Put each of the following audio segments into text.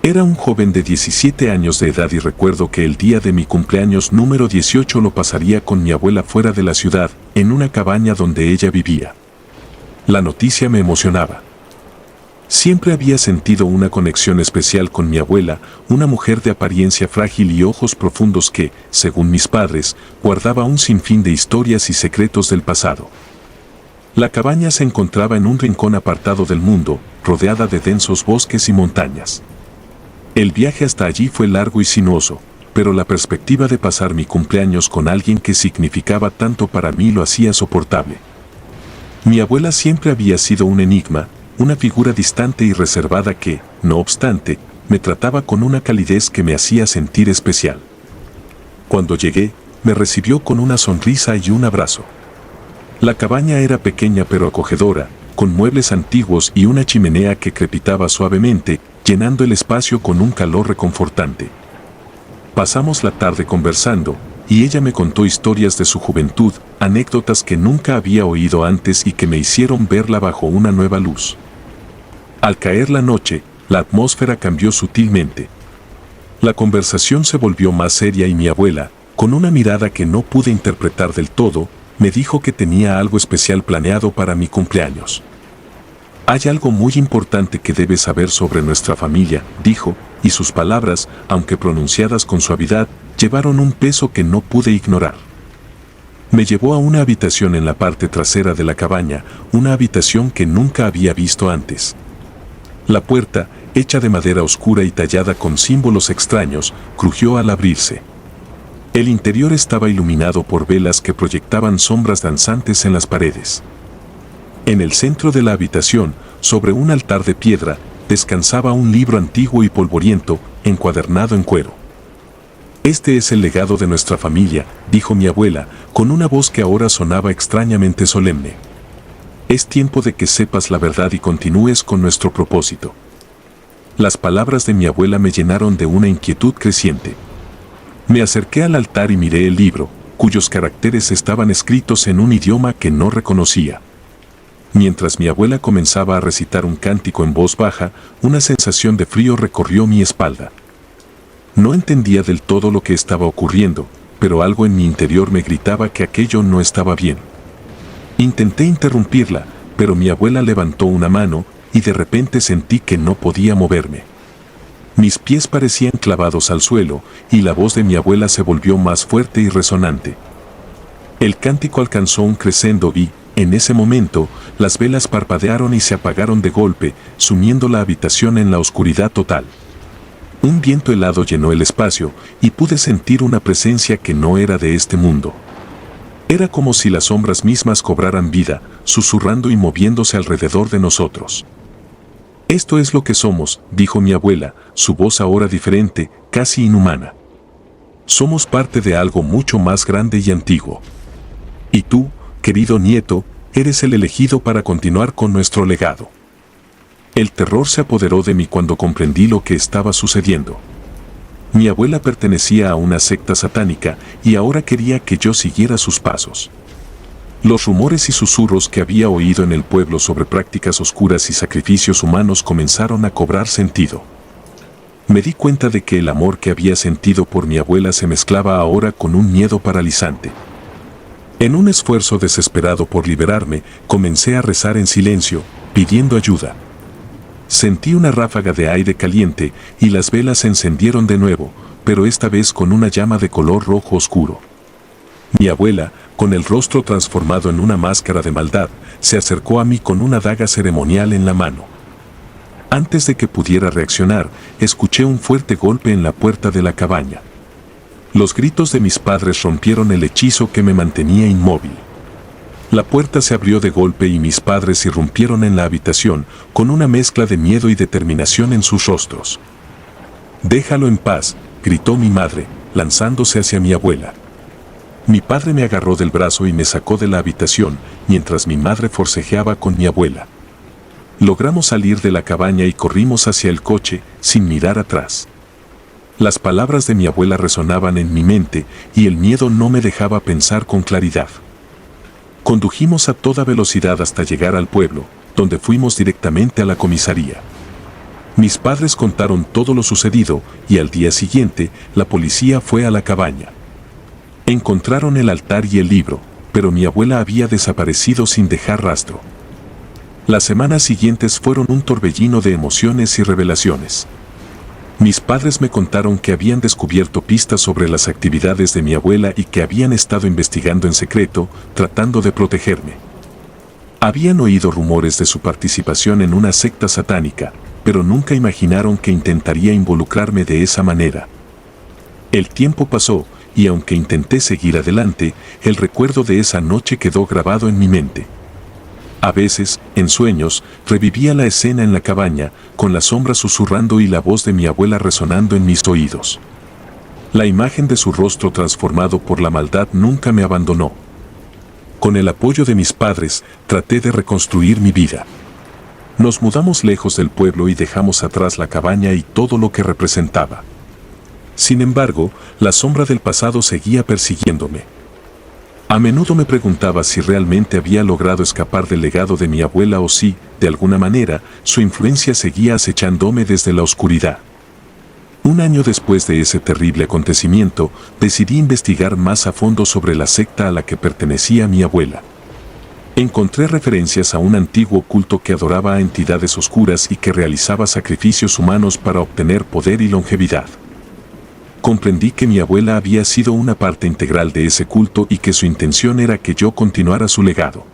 Era un joven de 17 años de edad y recuerdo que el día de mi cumpleaños número 18 lo pasaría con mi abuela fuera de la ciudad, en una cabaña donde ella vivía. La noticia me emocionaba. Siempre había sentido una conexión especial con mi abuela, una mujer de apariencia frágil y ojos profundos que, según mis padres, guardaba un sinfín de historias y secretos del pasado. La cabaña se encontraba en un rincón apartado del mundo, rodeada de densos bosques y montañas. El viaje hasta allí fue largo y sinuoso, pero la perspectiva de pasar mi cumpleaños con alguien que significaba tanto para mí lo hacía soportable. Mi abuela siempre había sido un enigma, una figura distante y reservada que, no obstante, me trataba con una calidez que me hacía sentir especial. Cuando llegué, me recibió con una sonrisa y un abrazo. La cabaña era pequeña pero acogedora, con muebles antiguos y una chimenea que crepitaba suavemente, llenando el espacio con un calor reconfortante. Pasamos la tarde conversando, y ella me contó historias de su juventud, anécdotas que nunca había oído antes y que me hicieron verla bajo una nueva luz. Al caer la noche, la atmósfera cambió sutilmente. La conversación se volvió más seria y mi abuela, con una mirada que no pude interpretar del todo, me dijo que tenía algo especial planeado para mi cumpleaños. Hay algo muy importante que debes saber sobre nuestra familia, dijo, y sus palabras, aunque pronunciadas con suavidad, llevaron un peso que no pude ignorar. Me llevó a una habitación en la parte trasera de la cabaña, una habitación que nunca había visto antes. La puerta, hecha de madera oscura y tallada con símbolos extraños, crujió al abrirse. El interior estaba iluminado por velas que proyectaban sombras danzantes en las paredes. En el centro de la habitación, sobre un altar de piedra, descansaba un libro antiguo y polvoriento, encuadernado en cuero. Este es el legado de nuestra familia, dijo mi abuela, con una voz que ahora sonaba extrañamente solemne. Es tiempo de que sepas la verdad y continúes con nuestro propósito. Las palabras de mi abuela me llenaron de una inquietud creciente. Me acerqué al altar y miré el libro, cuyos caracteres estaban escritos en un idioma que no reconocía. Mientras mi abuela comenzaba a recitar un cántico en voz baja, una sensación de frío recorrió mi espalda. No entendía del todo lo que estaba ocurriendo, pero algo en mi interior me gritaba que aquello no estaba bien. Intenté interrumpirla, pero mi abuela levantó una mano y de repente sentí que no podía moverme. Mis pies parecían clavados al suelo y la voz de mi abuela se volvió más fuerte y resonante. El cántico alcanzó un crescendo y, en ese momento, las velas parpadearon y se apagaron de golpe, sumiendo la habitación en la oscuridad total. Un viento helado llenó el espacio y pude sentir una presencia que no era de este mundo. Era como si las sombras mismas cobraran vida, susurrando y moviéndose alrededor de nosotros. Esto es lo que somos, dijo mi abuela, su voz ahora diferente, casi inhumana. Somos parte de algo mucho más grande y antiguo. Y tú, querido nieto, eres el elegido para continuar con nuestro legado. El terror se apoderó de mí cuando comprendí lo que estaba sucediendo. Mi abuela pertenecía a una secta satánica y ahora quería que yo siguiera sus pasos. Los rumores y susurros que había oído en el pueblo sobre prácticas oscuras y sacrificios humanos comenzaron a cobrar sentido. Me di cuenta de que el amor que había sentido por mi abuela se mezclaba ahora con un miedo paralizante. En un esfuerzo desesperado por liberarme, comencé a rezar en silencio, pidiendo ayuda. Sentí una ráfaga de aire caliente y las velas se encendieron de nuevo, pero esta vez con una llama de color rojo oscuro. Mi abuela, con el rostro transformado en una máscara de maldad, se acercó a mí con una daga ceremonial en la mano. Antes de que pudiera reaccionar, escuché un fuerte golpe en la puerta de la cabaña. Los gritos de mis padres rompieron el hechizo que me mantenía inmóvil. La puerta se abrió de golpe y mis padres irrumpieron en la habitación, con una mezcla de miedo y determinación en sus rostros. «Déjalo en paz», gritó mi madre, lanzándose hacia mi abuela. Mi padre me agarró del brazo y me sacó de la habitación, mientras mi madre forcejeaba con mi abuela. Logramos salir de la cabaña y corrimos hacia el coche, sin mirar atrás. Las palabras de mi abuela resonaban en mi mente y el miedo no me dejaba pensar con claridad. Condujimos a toda velocidad hasta llegar al pueblo, donde fuimos directamente a la comisaría. Mis padres contaron todo lo sucedido y al día siguiente la policía fue a la cabaña. Encontraron el altar y el libro, pero mi abuela había desaparecido sin dejar rastro. Las semanas siguientes fueron un torbellino de emociones y revelaciones. Mis padres me contaron que habían descubierto pistas sobre las actividades de mi abuela y que habían estado investigando en secreto, tratando de protegerme. Habían oído rumores de su participación en una secta satánica, pero nunca imaginaron que intentaría involucrarme de esa manera. El tiempo pasó, y aunque intenté seguir adelante, el recuerdo de esa noche quedó grabado en mi mente. A veces, en sueños, revivía la escena en la cabaña, con la sombra susurrando y la voz de mi abuela resonando en mis oídos. La imagen de su rostro transformado por la maldad nunca me abandonó. Con el apoyo de mis padres, traté de reconstruir mi vida. Nos mudamos lejos del pueblo y dejamos atrás la cabaña y todo lo que representaba. Sin embargo, la sombra del pasado seguía persiguiéndome. A menudo me preguntaba si realmente había logrado escapar del legado de mi abuela o si, de alguna manera, su influencia seguía acechándome desde la oscuridad. Un año después de ese terrible acontecimiento, decidí investigar más a fondo sobre la secta a la que pertenecía mi abuela. Encontré referencias a un antiguo culto que adoraba a entidades oscuras y que realizaba sacrificios humanos para obtener poder y longevidad. Comprendí que mi abuela había sido una parte integral de ese culto y que su intención era que yo continuara su legado.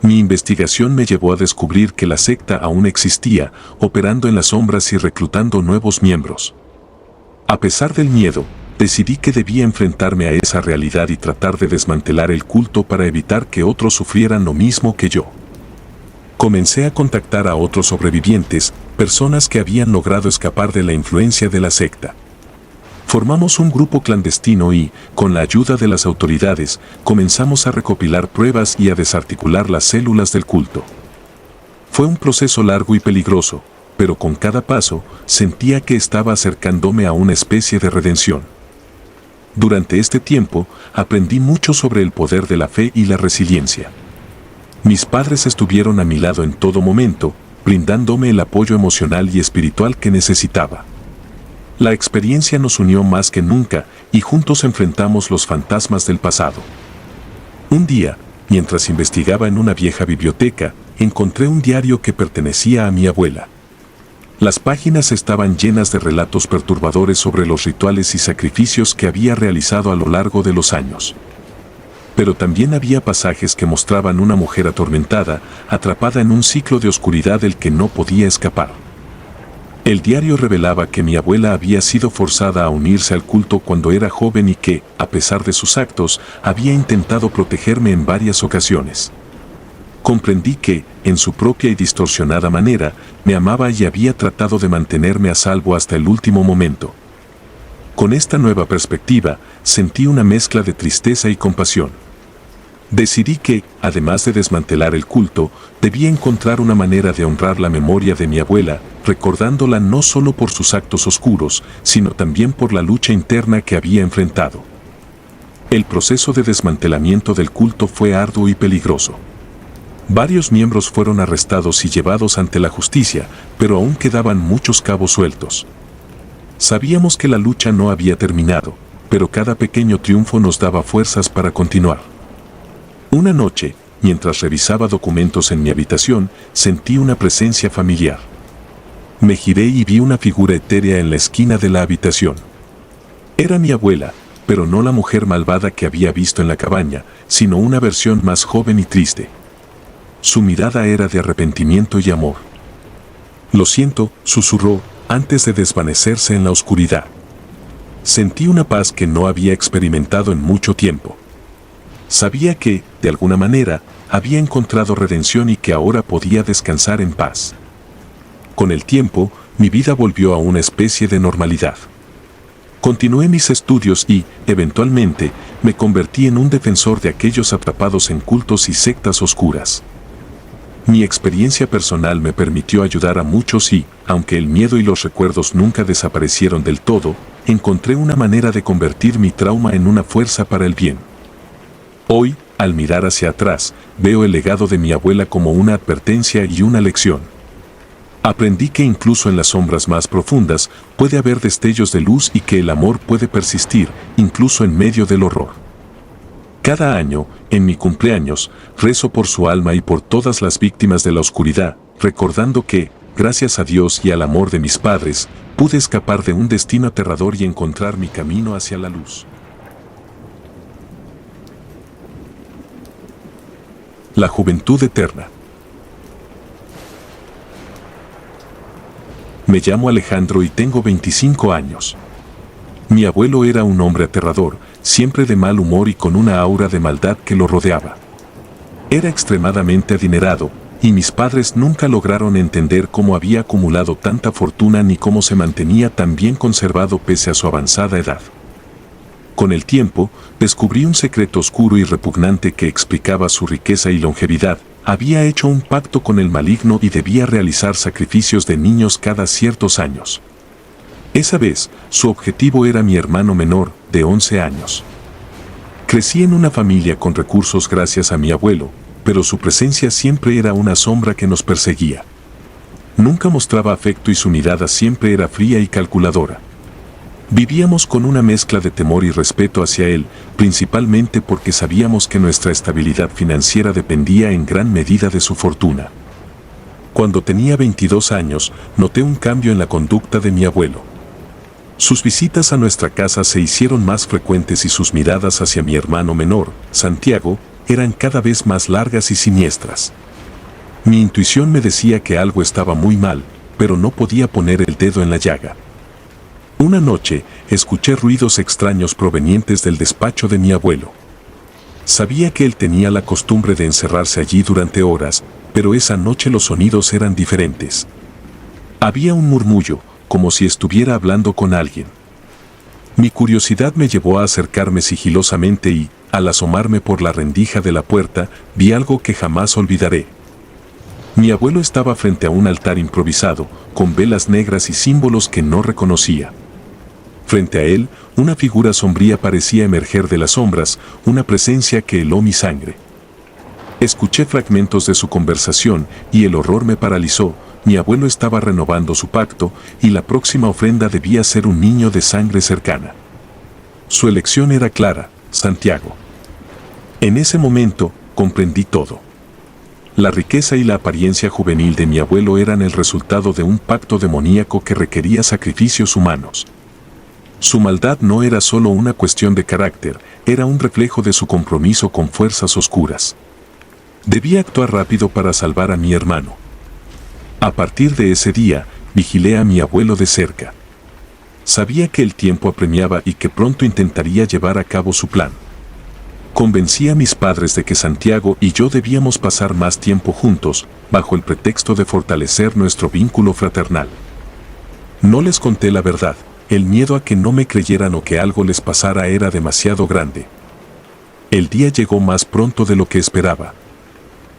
Mi investigación me llevó a descubrir que la secta aún existía, operando en las sombras y reclutando nuevos miembros. A pesar del miedo, decidí que debía enfrentarme a esa realidad y tratar de desmantelar el culto para evitar que otros sufrieran lo mismo que yo. Comencé a contactar a otros sobrevivientes, personas que habían logrado escapar de la influencia de la secta. Formamos un grupo clandestino y, con la ayuda de las autoridades, comenzamos a recopilar pruebas y a desarticular las células del culto. Fue un proceso largo y peligroso, pero con cada paso sentía que estaba acercándome a una especie de redención. Durante este tiempo, aprendí mucho sobre el poder de la fe y la resiliencia. Mis padres estuvieron a mi lado en todo momento, brindándome el apoyo emocional y espiritual que necesitaba. La experiencia nos unió más que nunca y juntos enfrentamos los fantasmas del pasado. Un día, mientras investigaba en una vieja biblioteca, encontré un diario que pertenecía a mi abuela. Las páginas estaban llenas de relatos perturbadores sobre los rituales y sacrificios que había realizado a lo largo de los años. Pero también había pasajes que mostraban una mujer atormentada, atrapada en un ciclo de oscuridad del que no podía escapar. El diario revelaba que mi abuela había sido forzada a unirse al culto cuando era joven y que, a pesar de sus actos, había intentado protegerme en varias ocasiones. Comprendí que, en su propia y distorsionada manera, me amaba y había tratado de mantenerme a salvo hasta el último momento. Con esta nueva perspectiva, sentí una mezcla de tristeza y compasión. Decidí que, además de desmantelar el culto, debía encontrar una manera de honrar la memoria de mi abuela, recordándola no solo por sus actos oscuros, sino también por la lucha interna que había enfrentado. El proceso de desmantelamiento del culto fue arduo y peligroso. Varios miembros fueron arrestados y llevados ante la justicia, pero aún quedaban muchos cabos sueltos. Sabíamos que la lucha no había terminado, pero cada pequeño triunfo nos daba fuerzas para continuar. Una noche, mientras revisaba documentos en mi habitación, sentí una presencia familiar. Me giré y vi una figura etérea en la esquina de la habitación. Era mi abuela, pero no la mujer malvada que había visto en la cabaña, sino una versión más joven y triste. Su mirada era de arrepentimiento y amor. «Lo siento», susurró, antes de desvanecerse en la oscuridad. Sentí una paz que no había experimentado en mucho tiempo. Sabía que, de alguna manera, había encontrado redención y que ahora podía descansar en paz. Con el tiempo, mi vida volvió a una especie de normalidad. Continué mis estudios y, eventualmente, me convertí en un defensor de aquellos atrapados en cultos y sectas oscuras. Mi experiencia personal me permitió ayudar a muchos y, aunque el miedo y los recuerdos nunca desaparecieron del todo, encontré una manera de convertir mi trauma en una fuerza para el bien. Hoy, al mirar hacia atrás, veo el legado de mi abuela como una advertencia y una lección. Aprendí que incluso en las sombras más profundas puede haber destellos de luz y que el amor puede persistir, incluso en medio del horror. Cada año, en mi cumpleaños, rezo por su alma y por todas las víctimas de la oscuridad, recordando que, gracias a Dios y al amor de mis padres, pude escapar de un destino aterrador y encontrar mi camino hacia la luz. La juventud eterna. Me llamo Alejandro y tengo 25 años. Mi abuelo era un hombre aterrador, siempre de mal humor y con una aura de maldad que lo rodeaba. Era extremadamente adinerado, y mis padres nunca lograron entender cómo había acumulado tanta fortuna ni cómo se mantenía tan bien conservado pese a su avanzada edad. Con el tiempo, descubrí un secreto oscuro y repugnante que explicaba su riqueza y longevidad. Había hecho un pacto con el maligno y debía realizar sacrificios de niños cada ciertos años. Esa vez, su objetivo era mi hermano menor, de 11 años. Crecí en una familia con recursos gracias a mi abuelo, pero su presencia siempre era una sombra que nos perseguía. Nunca mostraba afecto y su mirada siempre era fría y calculadora. Vivíamos con una mezcla de temor y respeto hacia él, principalmente porque sabíamos que nuestra estabilidad financiera dependía en gran medida de su fortuna. Cuando tenía 22 años, noté un cambio en la conducta de mi abuelo. Sus visitas a nuestra casa se hicieron más frecuentes y sus miradas hacia mi hermano menor, Santiago, eran cada vez más largas y siniestras. Mi intuición me decía que algo estaba muy mal, pero no podía poner el dedo en la llaga. Una noche, escuché ruidos extraños provenientes del despacho de mi abuelo. Sabía que él tenía la costumbre de encerrarse allí durante horas, pero esa noche los sonidos eran diferentes. Había un murmullo, como si estuviera hablando con alguien. Mi curiosidad me llevó a acercarme sigilosamente y, al asomarme por la rendija de la puerta, vi algo que jamás olvidaré. Mi abuelo estaba frente a un altar improvisado, con velas negras y símbolos que no reconocía. Frente a él, una figura sombría parecía emerger de las sombras, una presencia que heló mi sangre. Escuché fragmentos de su conversación y el horror me paralizó. Mi abuelo estaba renovando su pacto y la próxima ofrenda debía ser un niño de sangre cercana. Su elección era clara, Santiago. En ese momento, comprendí todo. La riqueza y la apariencia juvenil de mi abuelo eran el resultado de un pacto demoníaco que requería sacrificios humanos. Su maldad no era solo una cuestión de carácter, era un reflejo de su compromiso con fuerzas oscuras. Debía actuar rápido para salvar a mi hermano. A partir de ese día, vigilé a mi abuelo de cerca. Sabía que el tiempo apremiaba y que pronto intentaría llevar a cabo su plan. Convencí a mis padres de que Santiago y yo debíamos pasar más tiempo juntos, bajo el pretexto de fortalecer nuestro vínculo fraternal. No les conté la verdad. El miedo a que no me creyeran o que algo les pasara era demasiado grande. El día llegó más pronto de lo que esperaba.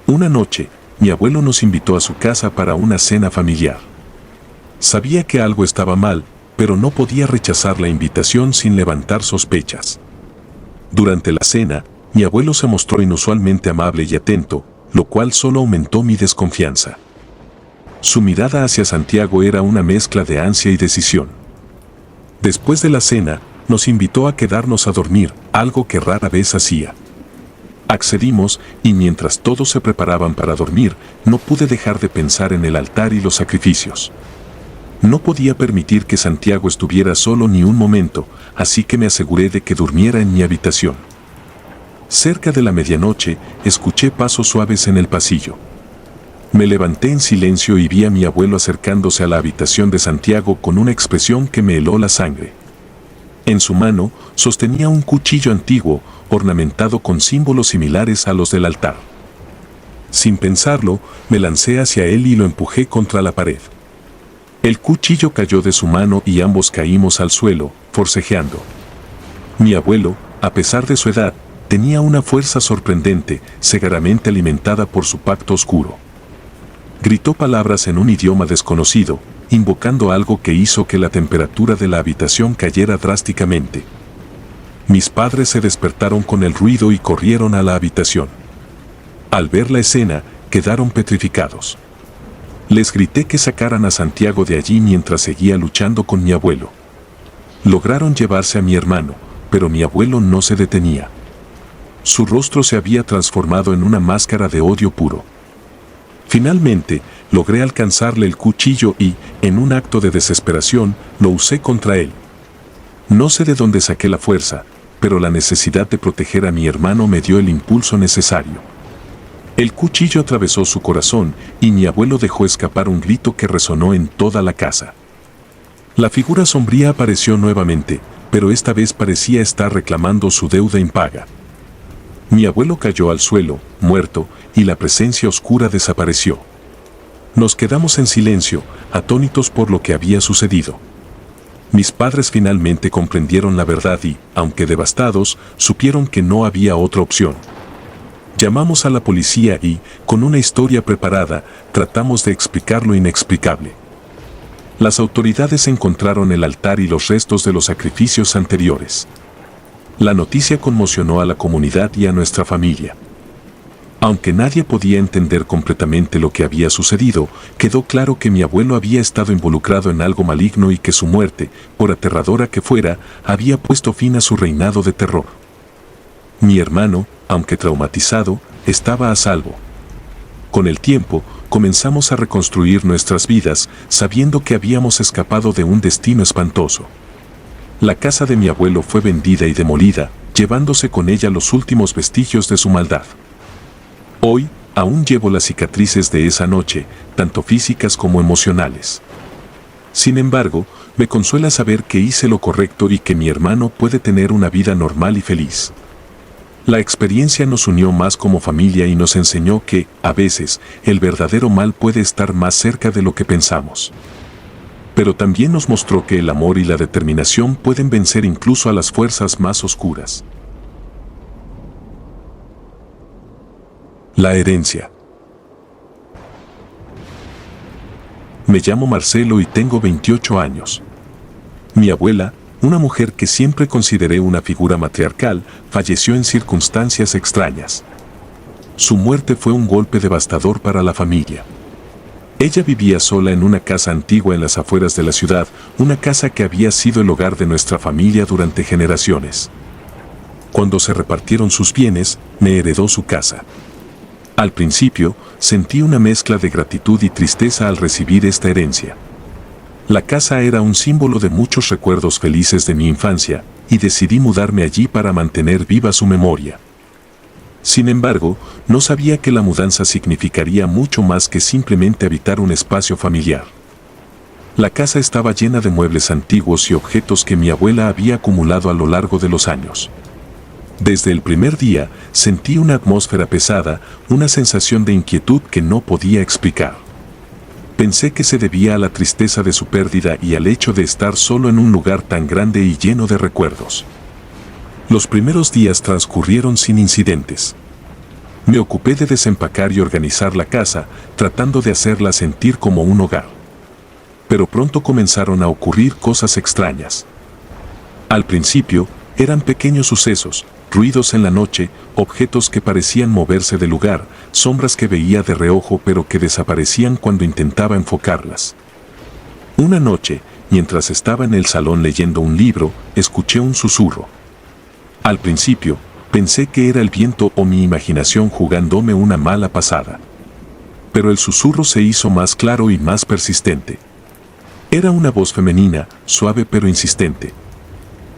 Una noche, mi abuelo nos invitó a su casa para una cena familiar. Sabía que algo estaba mal, pero no podía rechazar la invitación sin levantar sospechas. Durante la cena, mi abuelo se mostró inusualmente amable y atento, lo cual solo aumentó mi desconfianza. Su mirada hacia Santiago era una mezcla de ansia y decisión. Después de la cena, nos invitó a quedarnos a dormir, algo que rara vez hacía. Accedimos, y mientras todos se preparaban para dormir, no pude dejar de pensar en el altar y los sacrificios. No podía permitir que Santiago estuviera solo ni un momento, así que me aseguré de que durmiera en mi habitación. Cerca de la medianoche, escuché pasos suaves en el pasillo. Me levanté en silencio y vi a mi abuelo acercándose a la habitación de Santiago con una expresión que me heló la sangre. En su mano, sostenía un cuchillo antiguo, ornamentado con símbolos similares a los del altar. Sin pensarlo, me lancé hacia él y lo empujé contra la pared. El cuchillo cayó de su mano y ambos caímos al suelo, forcejeando. Mi abuelo, a pesar de su edad, tenía una fuerza sorprendente, segaramente alimentada por su pacto oscuro. Gritó palabras en un idioma desconocido, invocando algo que hizo que la temperatura de la habitación cayera drásticamente. Mis padres se despertaron con el ruido y corrieron a la habitación. Al ver la escena, quedaron petrificados. Les grité que sacaran a Santiago de allí mientras seguía luchando con mi abuelo. Lograron llevarse a mi hermano, pero mi abuelo no se detenía. Su rostro se había transformado en una máscara de odio puro. Finalmente, logré alcanzarle el cuchillo y, en un acto de desesperación, lo usé contra él. No sé de dónde saqué la fuerza, pero la necesidad de proteger a mi hermano me dio el impulso necesario. El cuchillo atravesó su corazón y mi abuelo dejó escapar un grito que resonó en toda la casa. La figura sombría apareció nuevamente, pero esta vez parecía estar reclamando su deuda impaga. Mi abuelo cayó al suelo, muerto, y la presencia oscura desapareció. Nos quedamos en silencio, atónitos por lo que había sucedido. Mis padres finalmente comprendieron la verdad y, aunque devastados, supieron que no había otra opción. Llamamos a la policía y, con una historia preparada, tratamos de explicar lo inexplicable. Las autoridades encontraron el altar y los restos de los sacrificios anteriores. La noticia conmocionó a la comunidad y a nuestra familia. Aunque nadie podía entender completamente lo que había sucedido, quedó claro que mi abuelo había estado involucrado en algo maligno y que su muerte, por aterradora que fuera, había puesto fin a su reinado de terror. Mi hermano, aunque traumatizado, estaba a salvo. Con el tiempo, comenzamos a reconstruir nuestras vidas, sabiendo que habíamos escapado de un destino espantoso. La casa de mi abuelo fue vendida y demolida, llevándose con ella los últimos vestigios de su maldad. Hoy, aún llevo las cicatrices de esa noche, tanto físicas como emocionales. Sin embargo, me consuela saber que hice lo correcto y que mi hermano puede tener una vida normal y feliz. La experiencia nos unió más como familia y nos enseñó que, a veces, el verdadero mal puede estar más cerca de lo que pensamos. Pero también nos mostró que el amor y la determinación pueden vencer incluso a las fuerzas más oscuras. La herencia. Me llamo Marcelo y tengo 28 años. Mi abuela, una mujer que siempre consideré una figura matriarcal, falleció en circunstancias extrañas. Su muerte fue un golpe devastador para la familia. Ella vivía sola en una casa antigua en las afueras de la ciudad, una casa que había sido el hogar de nuestra familia durante generaciones. Cuando se repartieron sus bienes, me heredó su casa. Al principio, sentí una mezcla de gratitud y tristeza al recibir esta herencia. La casa era un símbolo de muchos recuerdos felices de mi infancia, y decidí mudarme allí para mantener viva su memoria. Sin embargo, no sabía que la mudanza significaría mucho más que simplemente habitar un espacio familiar. La casa estaba llena de muebles antiguos y objetos que mi abuela había acumulado a lo largo de los años. Desde el primer día, sentí una atmósfera pesada, una sensación de inquietud que no podía explicar. Pensé que se debía a la tristeza de su pérdida y al hecho de estar solo en un lugar tan grande y lleno de recuerdos. Los primeros días transcurrieron sin incidentes. Me ocupé de desempacar y organizar la casa, tratando de hacerla sentir como un hogar. Pero pronto comenzaron a ocurrir cosas extrañas. Al principio, eran pequeños sucesos, ruidos en la noche, objetos que parecían moverse del lugar, sombras que veía de reojo pero que desaparecían cuando intentaba enfocarlas. Una noche, mientras estaba en el salón leyendo un libro, escuché un susurro. Al principio, pensé que era el viento o mi imaginación jugándome una mala pasada. Pero el susurro se hizo más claro y más persistente. Era una voz femenina, suave pero insistente.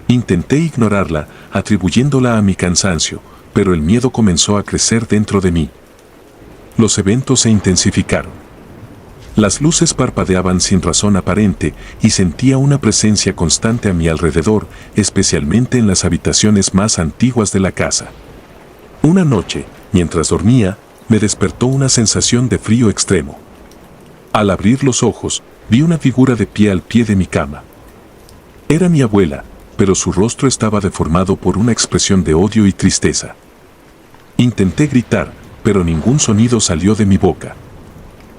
Intenté ignorarla, atribuyéndola a mi cansancio, pero el miedo comenzó a crecer dentro de mí. Los eventos se intensificaron. Las luces parpadeaban sin razón aparente y sentía una presencia constante a mi alrededor, especialmente en las habitaciones más antiguas de la casa. Una noche, mientras dormía, me despertó una sensación de frío extremo. Al abrir los ojos, vi una figura de pie al pie de mi cama. Era mi abuela, pero su rostro estaba deformado por una expresión de odio y tristeza. Intenté gritar, pero ningún sonido salió de mi boca.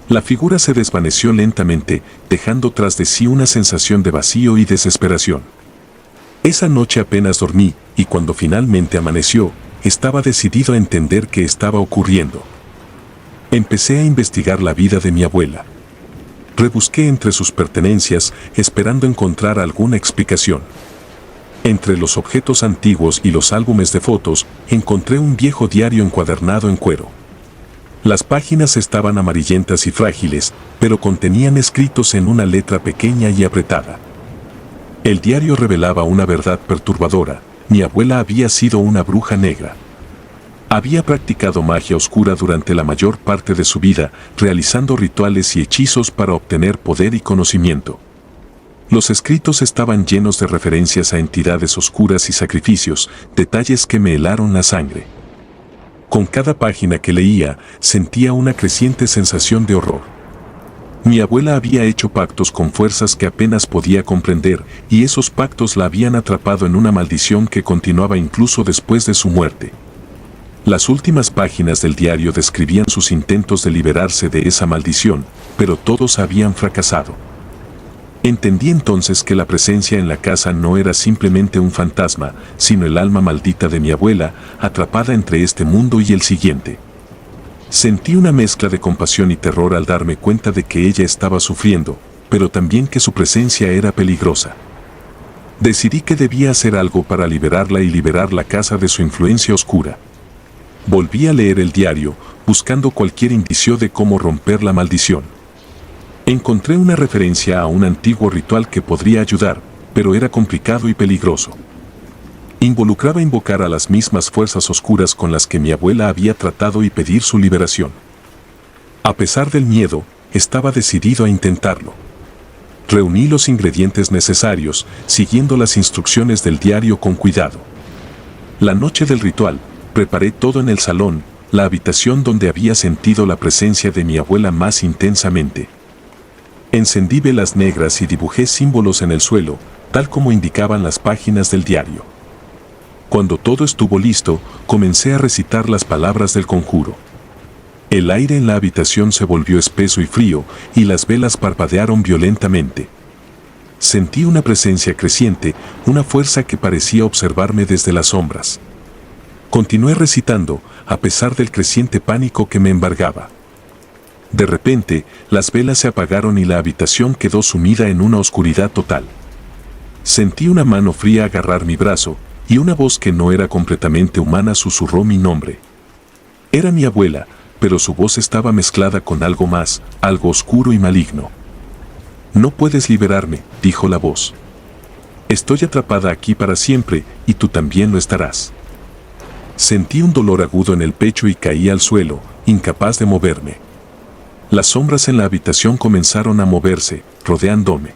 La figura se desvaneció lentamente, dejando tras de sí una sensación de vacío y desesperación. Esa noche apenas dormí, y cuando finalmente amaneció, estaba decidido a entender qué estaba ocurriendo. Empecé a investigar la vida de mi abuela. Rebusqué entre sus pertenencias, esperando encontrar alguna explicación. Entre los objetos antiguos y los álbumes de fotos, encontré un viejo diario encuadernado en cuero. Las páginas estaban amarillentas y frágiles, pero contenían escritos en una letra pequeña y apretada. El diario revelaba una verdad perturbadora: mi abuela había sido una bruja negra. Había practicado magia oscura durante la mayor parte de su vida, realizando rituales y hechizos para obtener poder y conocimiento. Los escritos estaban llenos de referencias a entidades oscuras y sacrificios, detalles que me helaron la sangre. Con cada página que leía, sentía una creciente sensación de horror. Mi abuela había hecho pactos con fuerzas que apenas podía comprender, y esos pactos la habían atrapado en una maldición que continuaba incluso después de su muerte. Las últimas páginas del diario describían sus intentos de liberarse de esa maldición, pero todos habían fracasado. Entendí entonces que la presencia en la casa no era simplemente un fantasma, sino el alma maldita de mi abuela, atrapada entre este mundo y el siguiente. Sentí una mezcla de compasión y terror al darme cuenta de que ella estaba sufriendo, pero también que su presencia era peligrosa. Decidí que debía hacer algo para liberarla y liberar la casa de su influencia oscura. Volví a leer el diario, buscando cualquier indicio de cómo romper la maldición. Encontré una referencia a un antiguo ritual que podría ayudar, pero era complicado y peligroso. Involucraba invocar a las mismas fuerzas oscuras con las que mi abuela había tratado y pedir su liberación. A pesar del miedo, estaba decidido a intentarlo. Reuní los ingredientes necesarios, siguiendo las instrucciones del diario con cuidado. La noche del ritual, preparé todo en el salón, la habitación donde había sentido la presencia de mi abuela más intensamente. Encendí velas negras y dibujé símbolos en el suelo, tal como indicaban las páginas del diario. Cuando todo estuvo listo, comencé a recitar las palabras del conjuro. El aire en la habitación se volvió espeso y frío, y las velas parpadearon violentamente. Sentí una presencia creciente, una fuerza que parecía observarme desde las sombras. Continué recitando, a pesar del creciente pánico que me embargaba. De repente, las velas se apagaron y la habitación quedó sumida en una oscuridad total. Sentí una mano fría agarrar mi brazo, y una voz que no era completamente humana susurró mi nombre. Era mi abuela, pero su voz estaba mezclada con algo más, algo oscuro y maligno. «No puedes liberarme», dijo la voz. «Estoy atrapada aquí para siempre, y tú también lo estarás». Sentí un dolor agudo en el pecho y caí al suelo, incapaz de moverme. Las sombras en la habitación comenzaron a moverse, rodeándome.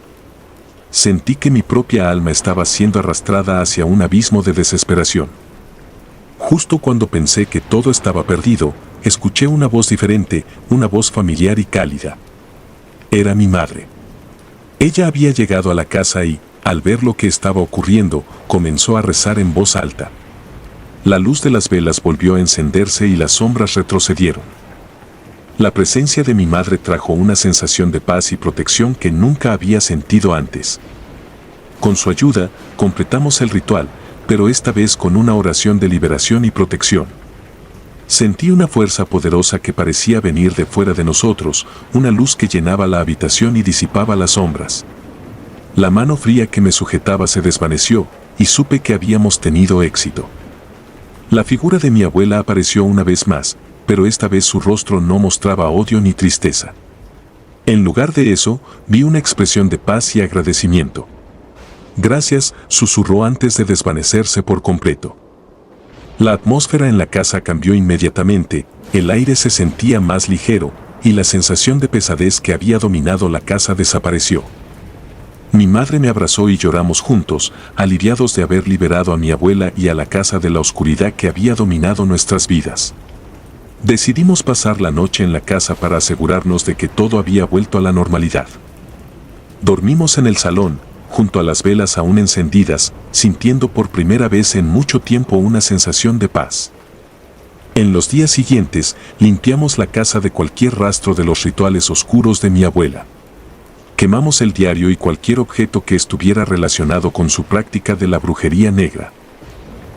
Sentí que mi propia alma estaba siendo arrastrada hacia un abismo de desesperación. Justo cuando pensé que todo estaba perdido, escuché una voz diferente, una voz familiar y cálida. Era mi madre. Ella había llegado a la casa y, al ver lo que estaba ocurriendo, comenzó a rezar en voz alta. La luz de las velas volvió a encenderse y las sombras retrocedieron. La presencia de mi madre trajo una sensación de paz y protección que nunca había sentido antes. Con su ayuda, completamos el ritual, pero esta vez con una oración de liberación y protección. Sentí una fuerza poderosa que parecía venir de fuera de nosotros, una luz que llenaba la habitación y disipaba las sombras. La mano fría que me sujetaba se desvaneció, y supe que habíamos tenido éxito. La figura de mi abuela apareció una vez más, pero esta vez su rostro no mostraba odio ni tristeza. En lugar de eso, vi una expresión de paz y agradecimiento. «Gracias», susurró antes de desvanecerse por completo. La atmósfera en la casa cambió inmediatamente, el aire se sentía más ligero, y la sensación de pesadez que había dominado la casa desapareció. Mi madre me abrazó y lloramos juntos, aliviados de haber liberado a mi abuela y a la casa de la oscuridad que había dominado nuestras vidas. Decidimos pasar la noche en la casa para asegurarnos de que todo había vuelto a la normalidad. Dormimos en el salón, junto a las velas aún encendidas, sintiendo por primera vez en mucho tiempo una sensación de paz. En los días siguientes, limpiamos la casa de cualquier rastro de los rituales oscuros de mi abuela. Quemamos el diario y cualquier objeto que estuviera relacionado con su práctica de la brujería negra.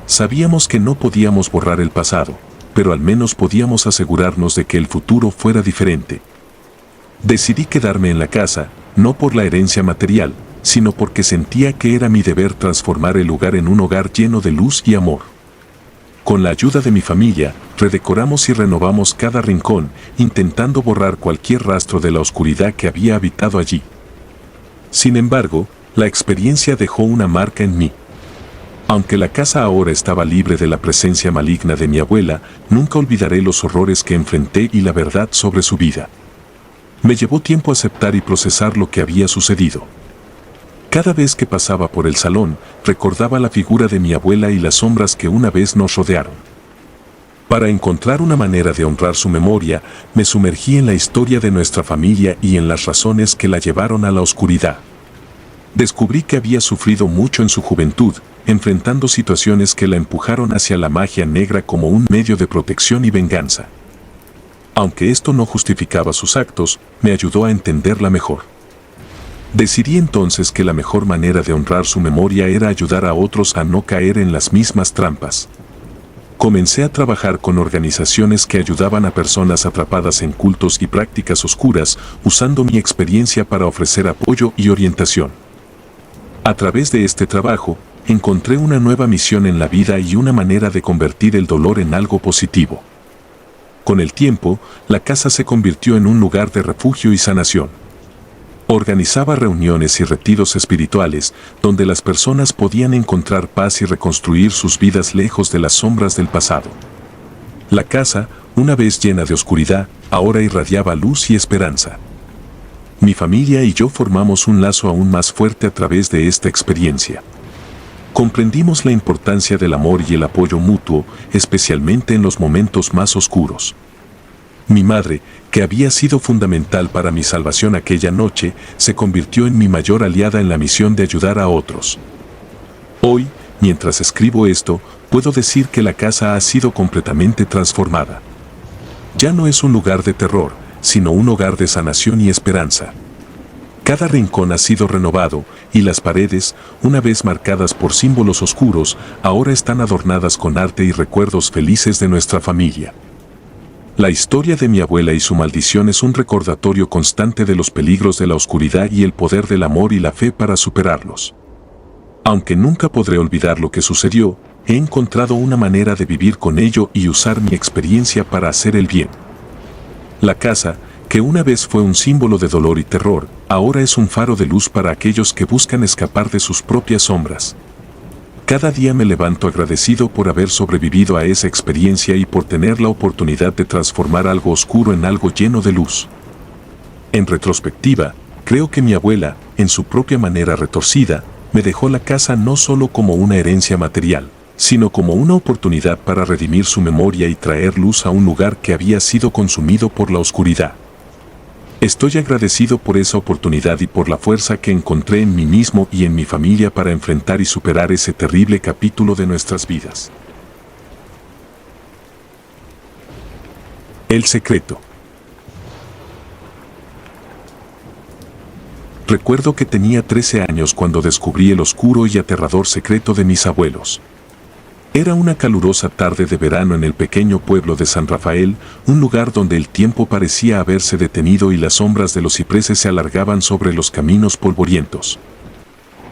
Sabíamos que no podíamos borrar el pasado, pero al menos podíamos asegurarnos de que el futuro fuera diferente. Decidí quedarme en la casa, no por la herencia material, sino porque sentía que era mi deber transformar el lugar en un hogar lleno de luz y amor. Con la ayuda de mi familia, redecoramos y renovamos cada rincón, intentando borrar cualquier rastro de la oscuridad que había habitado allí. Sin embargo, la experiencia dejó una marca en mí. Aunque la casa ahora estaba libre de la presencia maligna de mi abuela, nunca olvidaré los horrores que enfrenté y la verdad sobre su vida. Me llevó tiempo aceptar y procesar lo que había sucedido. Cada vez que pasaba por el salón, recordaba la figura de mi abuela y las sombras que una vez nos rodearon. Para encontrar una manera de honrar su memoria, me sumergí en la historia de nuestra familia y en las razones que la llevaron a la oscuridad. Descubrí que había sufrido mucho en su juventud, enfrentando situaciones que la empujaron hacia la magia negra como un medio de protección y venganza. Aunque esto no justificaba sus actos, me ayudó a entenderla mejor. Decidí entonces que la mejor manera de honrar su memoria era ayudar a otros a no caer en las mismas trampas. Comencé a trabajar con organizaciones que ayudaban a personas atrapadas en cultos y prácticas oscuras, usando mi experiencia para ofrecer apoyo y orientación. A través de este trabajo, encontré una nueva misión en la vida y una manera de convertir el dolor en algo positivo. Con el tiempo, la casa se convirtió en un lugar de refugio y sanación. Organizaba reuniones y retiros espirituales, donde las personas podían encontrar paz y reconstruir sus vidas lejos de las sombras del pasado. La casa, una vez llena de oscuridad, ahora irradiaba luz y esperanza. Mi familia y yo formamos un lazo aún más fuerte a través de esta experiencia. Comprendimos la importancia del amor y el apoyo mutuo, especialmente en los momentos más oscuros. Mi madre, que había sido fundamental para mi salvación aquella noche, se convirtió en mi mayor aliada en la misión de ayudar a otros. Hoy, mientras escribo esto, puedo decir que la casa ha sido completamente transformada. Ya no es un lugar de terror, sino un hogar de sanación y esperanza. Cada rincón ha sido renovado, y las paredes, una vez marcadas por símbolos oscuros, ahora están adornadas con arte y recuerdos felices de nuestra familia. La historia de mi abuela y su maldición es un recordatorio constante de los peligros de la oscuridad y el poder del amor y la fe para superarlos. Aunque nunca podré olvidar lo que sucedió, he encontrado una manera de vivir con ello y usar mi experiencia para hacer el bien. La casa, que una vez fue un símbolo de dolor y terror, ahora es un faro de luz para aquellos que buscan escapar de sus propias sombras. Cada día me levanto agradecido por haber sobrevivido a esa experiencia y por tener la oportunidad de transformar algo oscuro en algo lleno de luz. En retrospectiva, creo que mi abuela, en su propia manera retorcida, me dejó la casa no solo como una herencia material, sino como una oportunidad para redimir su memoria y traer luz a un lugar que había sido consumido por la oscuridad. Estoy agradecido por esa oportunidad y por la fuerza que encontré en mí mismo y en mi familia para enfrentar y superar ese terrible capítulo de nuestras vidas. El secreto. Recuerdo que tenía 13 años cuando descubrí el oscuro y aterrador secreto de mis abuelos. Era una calurosa tarde de verano en el pequeño pueblo de San Rafael, un lugar donde el tiempo parecía haberse detenido y las sombras de los cipreses se alargaban sobre los caminos polvorientos.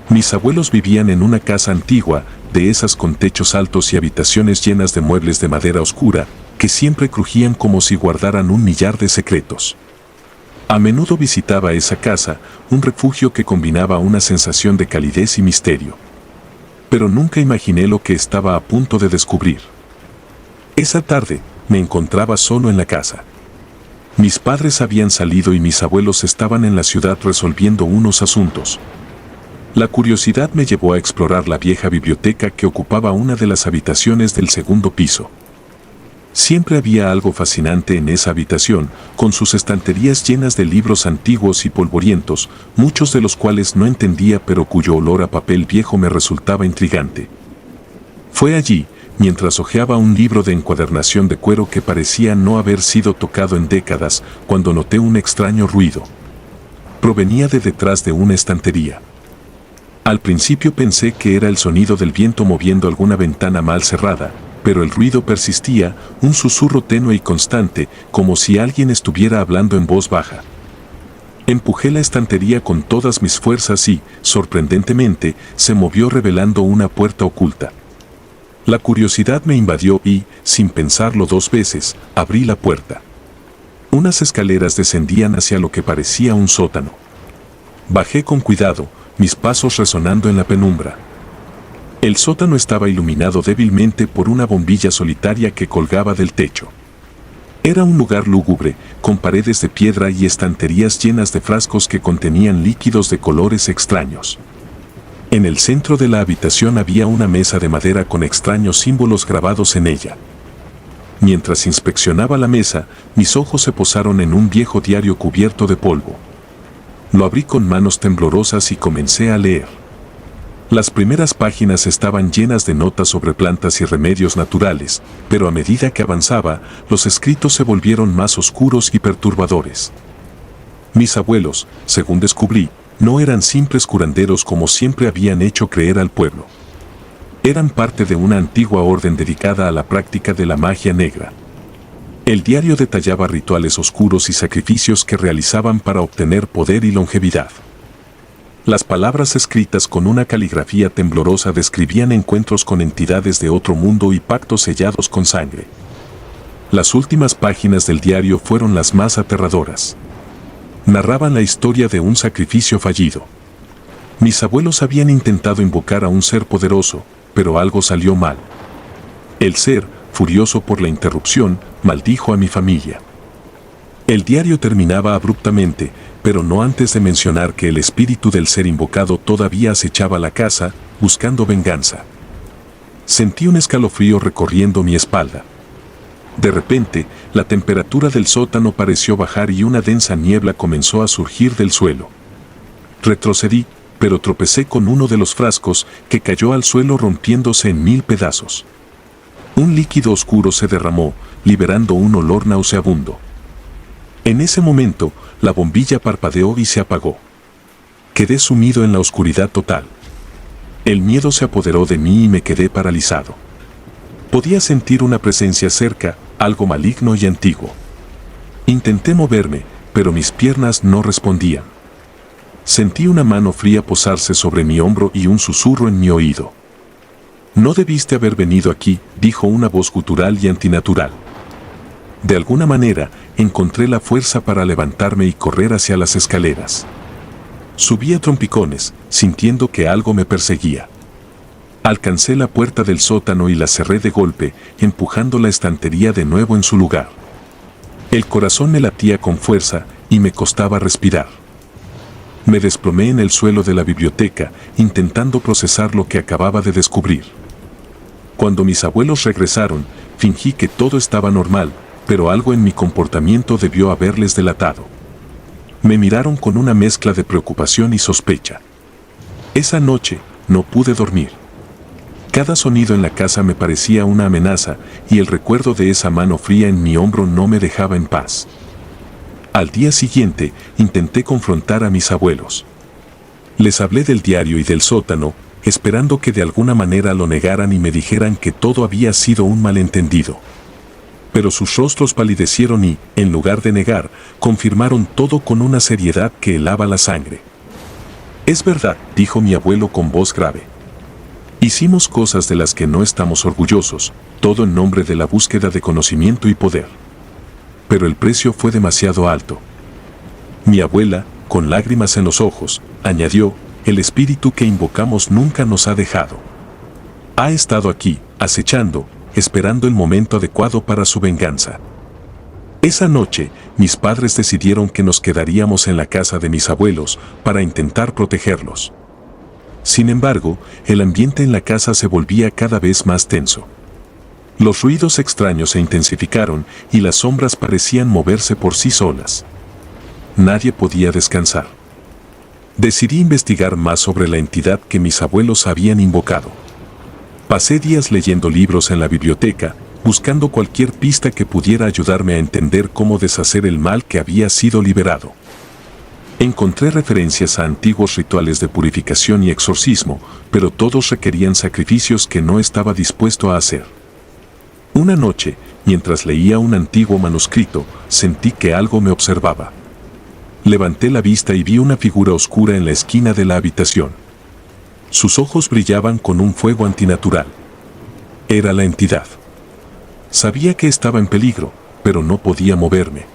Mis abuelos vivían en una casa antigua, de esas con techos altos y habitaciones llenas de muebles de madera oscura, que siempre crujían como si guardaran un millar de secretos. A menudo visitaba esa casa, un refugio que combinaba una sensación de calidez y misterio. Pero nunca imaginé lo que estaba a punto de descubrir. Esa tarde, me encontraba solo en la casa. Mis padres habían salido y mis abuelos estaban en la ciudad resolviendo unos asuntos. La curiosidad me llevó a explorar la vieja biblioteca que ocupaba una de las habitaciones del segundo piso. Siempre había algo fascinante en esa habitación, con sus estanterías llenas de libros antiguos y polvorientos, muchos de los cuales no entendía pero cuyo olor a papel viejo me resultaba intrigante. Fue allí, mientras hojeaba un libro de encuadernación de cuero que parecía no haber sido tocado en décadas, cuando noté un extraño ruido. Provenía de detrás de una estantería. Al principio pensé que era el sonido del viento moviendo alguna ventana mal cerrada, pero el ruido persistía, un susurro tenue y constante, como si alguien estuviera hablando en voz baja. Empujé la estantería con todas mis fuerzas y, sorprendentemente, se movió revelando una puerta oculta. La curiosidad me invadió y, sin pensarlo 2 veces, abrí la puerta. Unas escaleras descendían hacia lo que parecía un sótano. Bajé con cuidado, mis pasos resonando en la penumbra. El sótano estaba iluminado débilmente por una bombilla solitaria que colgaba del techo. Era un lugar lúgubre, con paredes de piedra y estanterías llenas de frascos que contenían líquidos de colores extraños. En el centro de la habitación había una mesa de madera con extraños símbolos grabados en ella. Mientras inspeccionaba la mesa, mis ojos se posaron en un viejo diario cubierto de polvo. Lo abrí con manos temblorosas y comencé a leer. Las primeras páginas estaban llenas de notas sobre plantas y remedios naturales, pero a medida que avanzaba, los escritos se volvieron más oscuros y perturbadores. Mis abuelos, según descubrí, no eran simples curanderos como siempre habían hecho creer al pueblo. Eran parte de una antigua orden dedicada a la práctica de la magia negra. El diario detallaba rituales oscuros y sacrificios que realizaban para obtener poder y longevidad. Las palabras escritas con una caligrafía temblorosa describían encuentros con entidades de otro mundo y pactos sellados con sangre. Las últimas páginas del diario fueron las más aterradoras. Narraban la historia de un sacrificio fallido. Mis abuelos habían intentado invocar a un ser poderoso, pero algo salió mal. El ser, furioso por la interrupción, maldijo a mi familia. El diario terminaba abruptamente, pero no antes de mencionar que el espíritu del ser invocado todavía acechaba la casa, buscando venganza. Sentí un escalofrío recorriendo mi espalda. De repente, la temperatura del sótano pareció bajar y una densa niebla comenzó a surgir del suelo. Retrocedí, pero tropecé con uno de los frascos, que cayó al suelo rompiéndose en 1000 pedazos. Un líquido oscuro se derramó, liberando un olor nauseabundo. En ese momento, la bombilla parpadeó y se apagó. Quedé sumido en la oscuridad total. El miedo se apoderó de mí y me quedé paralizado. Podía sentir una presencia cerca, algo maligno y antiguo. Intenté moverme, pero mis piernas no respondían. Sentí una mano fría posarse sobre mi hombro y un susurro en mi oído. «No debiste haber venido aquí», dijo una voz gutural y antinatural. De alguna manera, encontré la fuerza para levantarme y correr hacia las escaleras. Subí a trompicones, sintiendo que algo me perseguía. Alcancé la puerta del sótano y la cerré de golpe, empujando la estantería de nuevo en su lugar. El corazón me latía con fuerza y me costaba respirar. Me desplomé en el suelo de la biblioteca, intentando procesar lo que acababa de descubrir. Cuando mis abuelos regresaron, fingí que todo estaba normal, pero algo en mi comportamiento debió haberles delatado. Me miraron con una mezcla de preocupación y sospecha. Esa noche, no pude dormir. Cada sonido en la casa me parecía una amenaza, y el recuerdo de esa mano fría en mi hombro no me dejaba en paz. Al día siguiente, intenté confrontar a mis abuelos. Les hablé del diario y del sótano, esperando que de alguna manera lo negaran y me dijeran que todo había sido un malentendido. Pero sus rostros palidecieron y, en lugar de negar, confirmaron todo con una seriedad que helaba la sangre. «Es verdad», dijo mi abuelo con voz grave. «Hicimos cosas de las que no estamos orgullosos, todo en nombre de la búsqueda de conocimiento y poder. Pero el precio fue demasiado alto». Mi abuela, con lágrimas en los ojos, añadió: «El espíritu que invocamos nunca nos ha dejado. Ha estado aquí, acechando, esperando el momento adecuado para su venganza». Esa noche, mis padres decidieron que nos quedaríamos en la casa de mis abuelos para intentar protegerlos. Sin embargo, el ambiente en la casa se volvía cada vez más tenso. Los ruidos extraños se intensificaron y las sombras parecían moverse por sí solas. Nadie podía descansar. Decidí investigar más sobre la entidad que mis abuelos habían invocado. Pasé días leyendo libros en la biblioteca, buscando cualquier pista que pudiera ayudarme a entender cómo deshacer el mal que había sido liberado. Encontré referencias a antiguos rituales de purificación y exorcismo, pero todos requerían sacrificios que no estaba dispuesto a hacer. Una noche, mientras leía un antiguo manuscrito, sentí que algo me observaba. Levanté la vista y vi una figura oscura en la esquina de la habitación. Sus ojos brillaban con un fuego antinatural. Era la entidad. Sabía que estaba en peligro, pero no podía moverme.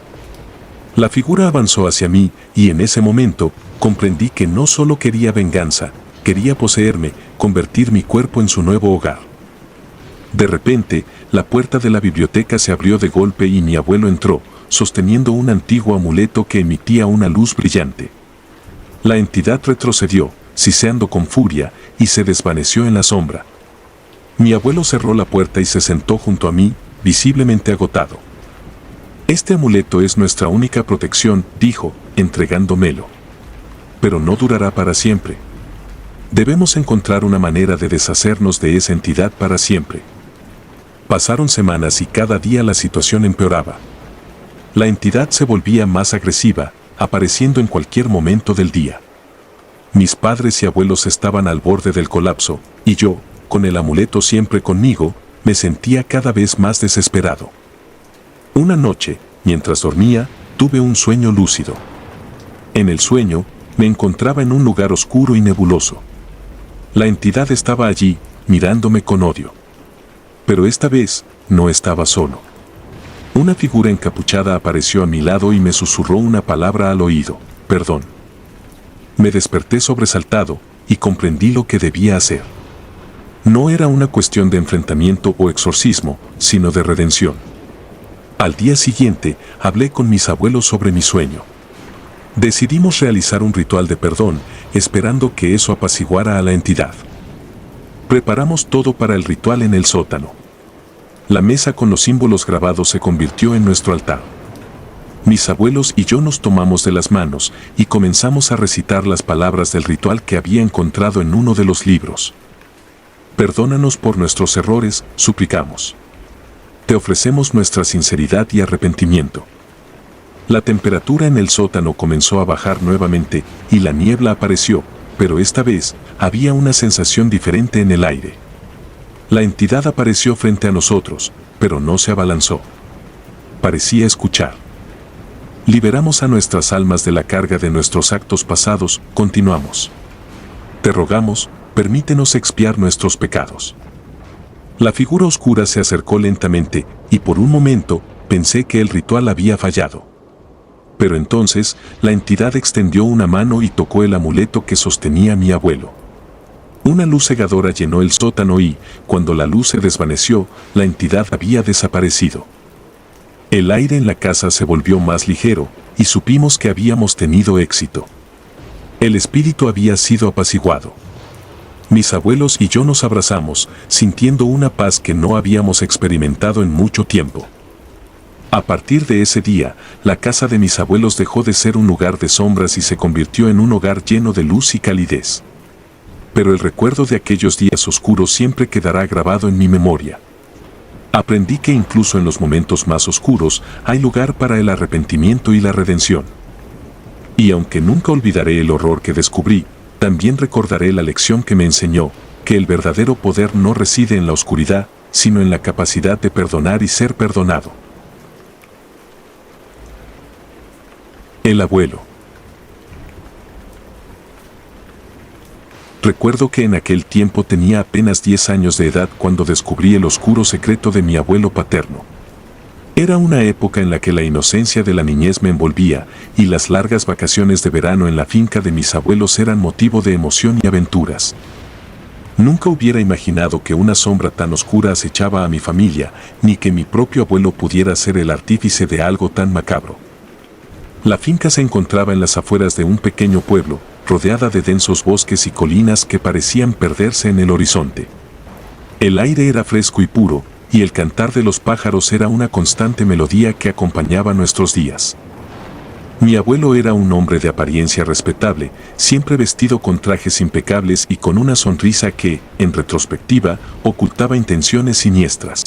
La figura avanzó hacia mí y en ese momento comprendí que no solo quería venganza, quería poseerme, convertir mi cuerpo en su nuevo hogar. De repente, la puerta de la biblioteca se abrió de golpe y mi abuelo entró, sosteniendo un antiguo amuleto que emitía una luz brillante. La entidad retrocedió, siseando con furia, y se desvaneció en la sombra. Mi abuelo cerró la puerta y se sentó junto a mí, visiblemente agotado. «Este amuleto es nuestra única protección», dijo, entregándomelo. «Pero no durará para siempre. Debemos encontrar una manera de deshacernos de esa entidad para siempre». Pasaron semanas y cada día la situación empeoraba. La entidad se volvía más agresiva, apareciendo en cualquier momento del día. Mis padres y abuelos estaban al borde del colapso, y yo, con el amuleto siempre conmigo, me sentía cada vez más desesperado. Una noche, mientras dormía, tuve un sueño lúcido. En el sueño, me encontraba en un lugar oscuro y nebuloso. La entidad estaba allí, mirándome con odio. Pero esta vez, no estaba solo. Una figura encapuchada apareció a mi lado y me susurró una palabra al oído: «Perdón». Me desperté sobresaltado y comprendí lo que debía hacer. No era una cuestión de enfrentamiento o exorcismo, sino de redención. Al día siguiente, hablé con mis abuelos sobre mi sueño. Decidimos realizar un ritual de perdón, esperando que eso apaciguara a la entidad. Preparamos todo para el ritual en el sótano. La mesa con los símbolos grabados se convirtió en nuestro altar. Mis abuelos y yo nos tomamos de las manos y comenzamos a recitar las palabras del ritual que había encontrado en uno de los libros. «Perdónanos por nuestros errores», suplicamos. «Te ofrecemos nuestra sinceridad y arrepentimiento». La temperatura en el sótano comenzó a bajar nuevamente y la niebla apareció, pero esta vez había una sensación diferente en el aire. La entidad apareció frente a nosotros, pero no se abalanzó. Parecía escuchar. «Liberamos a nuestras almas de la carga de nuestros actos pasados», continuamos. «Te rogamos, permítenos expiar nuestros pecados». La figura oscura se acercó lentamente, y por un momento pensé que el ritual había fallado. Pero entonces, la entidad extendió una mano y tocó el amuleto que sostenía mi abuelo. Una luz cegadora llenó el sótano y, cuando la luz se desvaneció, la entidad había desaparecido. El aire en la casa se volvió más ligero, y supimos que habíamos tenido éxito. El espíritu había sido apaciguado. Mis abuelos y yo nos abrazamos, sintiendo una paz que no habíamos experimentado en mucho tiempo. A partir de ese día, la casa de mis abuelos dejó de ser un lugar de sombras y se convirtió en un hogar lleno de luz y calidez. Pero el recuerdo de aquellos días oscuros siempre quedará grabado en mi memoria. Aprendí que incluso en los momentos más oscuros hay lugar para el arrepentimiento y la redención. Y aunque nunca olvidaré el horror que descubrí, también recordaré la lección que me enseñó, que el verdadero poder no reside en la oscuridad, sino en la capacidad de perdonar y ser perdonado. El abuelo. Recuerdo que en aquel tiempo tenía apenas 10 años de edad cuando descubrí el oscuro secreto de mi abuelo paterno. Era una época en la que la inocencia de la niñez me envolvía y las largas vacaciones de verano en la finca de mis abuelos eran motivo de emoción y aventuras. Nunca hubiera imaginado que una sombra tan oscura acechaba a mi familia, ni que mi propio abuelo pudiera ser el artífice de algo tan macabro. La finca se encontraba en las afueras de un pequeño pueblo, rodeada de densos bosques y colinas que parecían perderse en el horizonte. El aire era fresco y puro, y el cantar de los pájaros era una constante melodía que acompañaba nuestros días. Mi abuelo era un hombre de apariencia respetable, siempre vestido con trajes impecables y con una sonrisa que, en retrospectiva, ocultaba intenciones siniestras.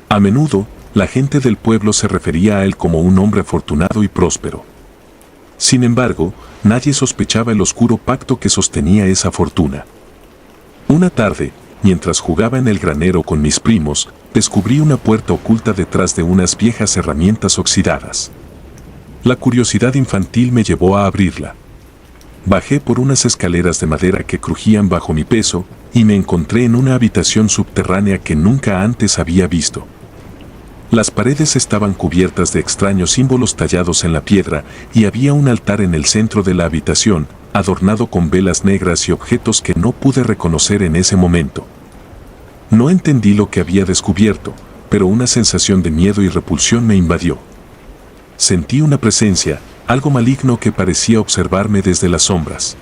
A menudo, la gente del pueblo se refería a él como un hombre afortunado y próspero. Sin embargo, nadie sospechaba el oscuro pacto que sostenía esa fortuna. Una tarde, mientras jugaba en el granero con mis primos, descubrí una puerta oculta detrás de unas viejas herramientas oxidadas. La curiosidad infantil me llevó a abrirla. Bajé por unas escaleras de madera que crujían bajo mi peso y me encontré en una habitación subterránea que nunca antes había visto. Las paredes estaban cubiertas de extraños símbolos tallados en la piedra y había un altar en el centro de la habitación, adornado con velas negras y objetos que no pude reconocer en ese momento. No entendí lo que había descubierto, pero una sensación de miedo y repulsión me invadió. Sentí una presencia, algo maligno que parecía observarme desde las sombras.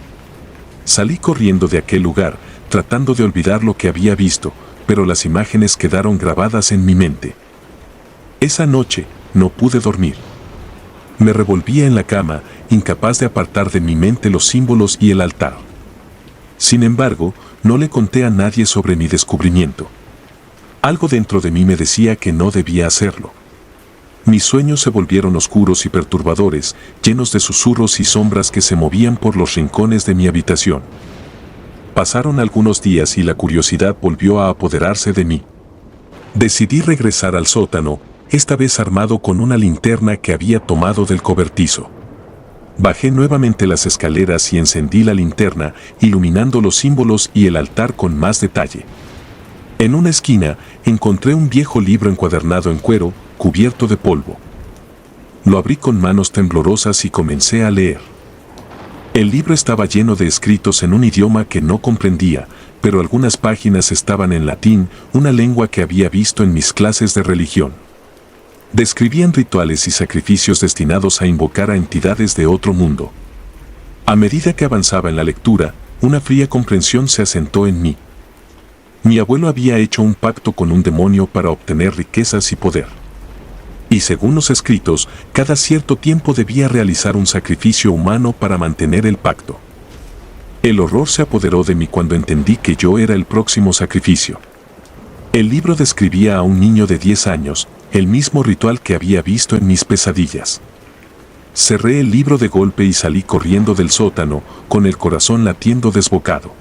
Salí corriendo de aquel lugar, tratando de olvidar lo que había visto, pero las imágenes quedaron grabadas en mi mente. Esa noche, no pude dormir. Me revolvía en la cama, incapaz de apartar de mi mente los símbolos y el altar. Sin embargo, no le conté a nadie sobre mi descubrimiento. Algo dentro de mí me decía que no debía hacerlo. Mis sueños se volvieron oscuros y perturbadores, llenos de susurros y sombras que se movían por los rincones de mi habitación. Pasaron algunos días y la curiosidad volvió a apoderarse de mí. Decidí regresar al sótano, esta vez armado con una linterna que había tomado del cobertizo. Bajé nuevamente las escaleras y encendí la linterna, iluminando los símbolos y el altar con más detalle. En una esquina, encontré un viejo libro encuadernado en cuero, cubierto de polvo. Lo abrí con manos temblorosas y comencé a leer. El libro estaba lleno de escritos en un idioma que no comprendía, pero algunas páginas estaban en latín, una lengua que había visto en mis clases de religión. Describían rituales y sacrificios destinados a invocar a entidades de otro mundo. A medida que avanzaba en la lectura, una fría comprensión se asentó en mí. Mi abuelo había hecho un pacto con un demonio para obtener riquezas y poder. Y según los escritos, cada cierto tiempo debía realizar un sacrificio humano para mantener el pacto. El horror se apoderó de mí cuando entendí que yo era el próximo sacrificio. El libro describía a un niño de 10 años, el mismo ritual que había visto en mis pesadillas. Cerré el libro de golpe y salí corriendo del sótano, con el corazón latiendo desbocado.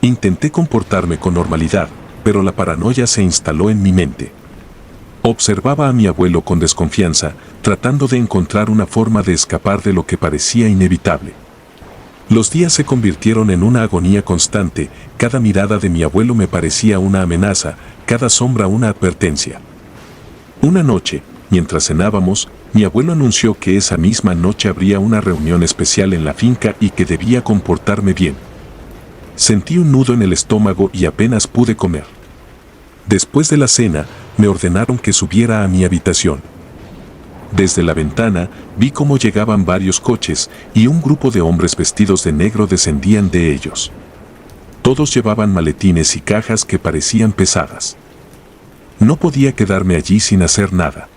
Intenté comportarme con normalidad, pero la paranoia se instaló en mi mente. Observaba a mi abuelo con desconfianza, tratando de encontrar una forma de escapar de lo que parecía inevitable. Los días se convirtieron en una agonía constante, cada mirada de mi abuelo me parecía una amenaza, cada sombra una advertencia. Una noche, mientras cenábamos, mi abuelo anunció que esa misma noche habría una reunión especial en la finca y que debía comportarme bien. Sentí un nudo en el estómago y apenas pude comer. Después de la cena, me ordenaron que subiera a mi habitación. Desde la ventana, vi cómo llegaban varios coches y un grupo de hombres vestidos de negro descendían de ellos. Todos llevaban maletines y cajas que parecían pesadas. No podía quedarme allí sin hacer nada.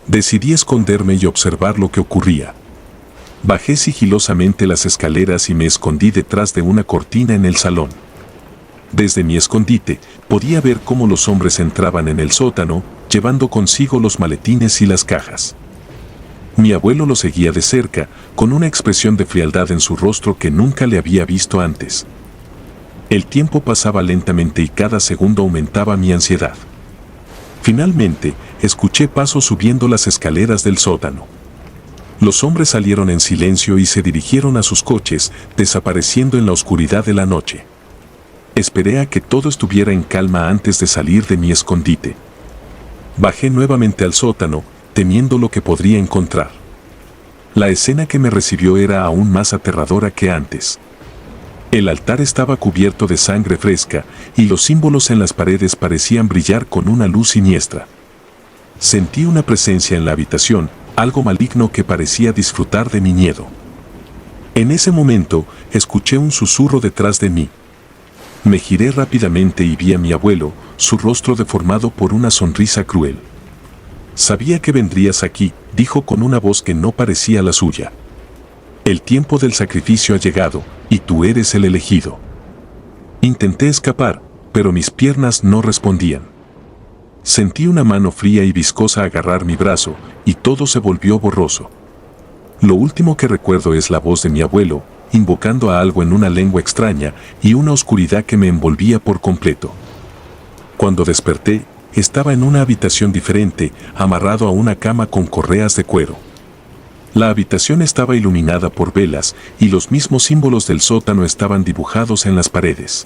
Decidí esconderme y observar lo que ocurría. Bajé sigilosamente las escaleras y me escondí detrás de una cortina en el salón. Desde mi escondite, podía ver cómo los hombres entraban en el sótano, llevando consigo los maletines y las cajas. Mi abuelo lo seguía de cerca, con una expresión de frialdad en su rostro que nunca le había visto antes. El tiempo pasaba lentamente y cada segundo aumentaba mi ansiedad. Finalmente, escuché pasos subiendo las escaleras del sótano. Los hombres salieron en silencio y se dirigieron a sus coches, desapareciendo en la oscuridad de la noche. Esperé a que todo estuviera en calma antes de salir de mi escondite. Bajé nuevamente al sótano, temiendo lo que podría encontrar. La escena que me recibió era aún más aterradora que antes. El altar estaba cubierto de sangre fresca y los símbolos en las paredes parecían brillar con una luz siniestra. Sentí una presencia en la habitación, algo maligno que parecía disfrutar de mi miedo. En ese momento, escuché un susurro detrás de mí. Me giré rápidamente y vi a mi abuelo, su rostro deformado por una sonrisa cruel. «Sabía que vendrías aquí», dijo con una voz que no parecía la suya. «El tiempo del sacrificio ha llegado, y tú eres el elegido». Intenté escapar, pero mis piernas no respondían. Sentí una mano fría y viscosa agarrar mi brazo, y todo se volvió borroso. Lo último que recuerdo es la voz de mi abuelo, invocando a algo en una lengua extraña y una oscuridad que me envolvía por completo. Cuando desperté, estaba en una habitación diferente, amarrado a una cama con correas de cuero. La habitación estaba iluminada por velas y los mismos símbolos del sótano estaban dibujados en las paredes.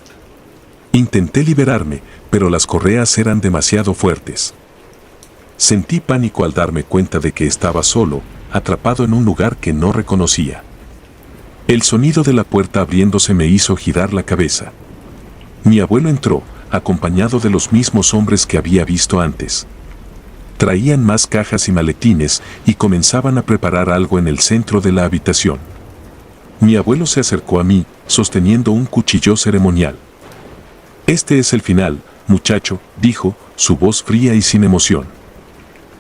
Intenté liberarme, pero las correas eran demasiado fuertes. Sentí pánico al darme cuenta de que estaba solo, atrapado en un lugar que no reconocía. El sonido de la puerta abriéndose me hizo girar la cabeza. Mi abuelo entró, acompañado de los mismos hombres que había visto antes. Traían más cajas y maletines y comenzaban a preparar algo en el centro de la habitación. Mi abuelo se acercó a mí, sosteniendo un cuchillo ceremonial. «Este es el final, muchacho», dijo, su voz fría y sin emoción.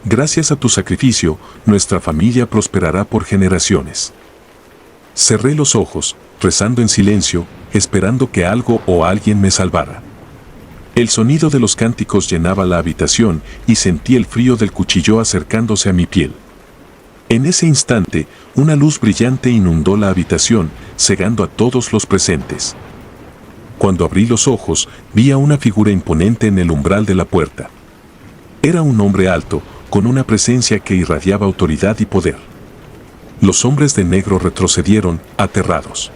«Gracias a tu sacrificio, nuestra familia prosperará por generaciones». Cerré los ojos, rezando en silencio, esperando que algo o alguien me salvara. El sonido de los cánticos llenaba la habitación y sentí el frío del cuchillo acercándose a mi piel. En ese instante, una luz brillante inundó la habitación, cegando a todos los presentes. Cuando abrí los ojos, vi a una figura imponente en el umbral de la puerta. Era un hombre alto, con una presencia que irradiaba autoridad y poder. Los hombres de negro retrocedieron, aterrados.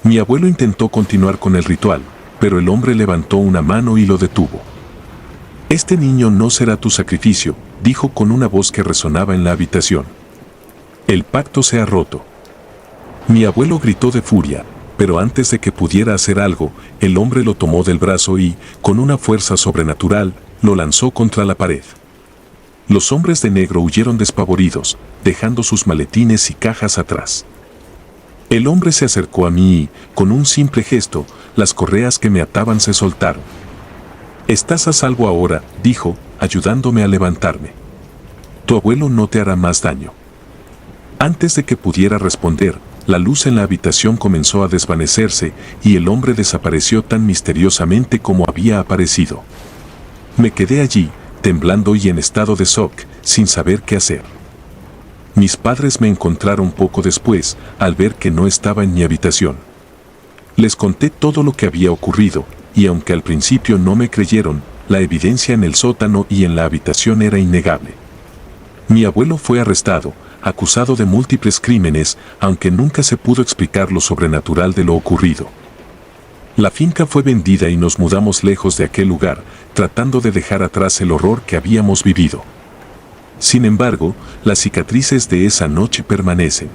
Mi abuelo intentó continuar con el ritual, pero el hombre levantó una mano y lo detuvo. «Este niño no será tu sacrificio», dijo con una voz que resonaba en la habitación. «El pacto se ha roto». Mi abuelo gritó de furia, pero antes de que pudiera hacer algo, el hombre lo tomó del brazo y, con una fuerza sobrenatural, lo lanzó contra la pared. Los hombres de negro huyeron despavoridos, dejando sus maletines y cajas atrás. El hombre se acercó a mí y, con un simple gesto, las correas que me ataban se soltaron. «Estás a salvo ahora», dijo, ayudándome a levantarme. «Tu abuelo no te hará más daño». Antes de que pudiera responder, la luz en la habitación comenzó a desvanecerse y el hombre desapareció tan misteriosamente como había aparecido. Me quedé allí, temblando y en estado de shock, sin saber qué hacer. Mis padres me encontraron poco después, al ver que no estaba en mi habitación. Les conté todo lo que había ocurrido, y aunque al principio no me creyeron, la evidencia en el sótano y en la habitación era innegable. Mi abuelo fue arrestado, acusado de múltiples crímenes, aunque nunca se pudo explicar lo sobrenatural de lo ocurrido. La finca fue vendida y nos mudamos lejos de aquel lugar, tratando de dejar atrás el horror que habíamos vivido. Sin embargo, las cicatrices de esa noche permanecen.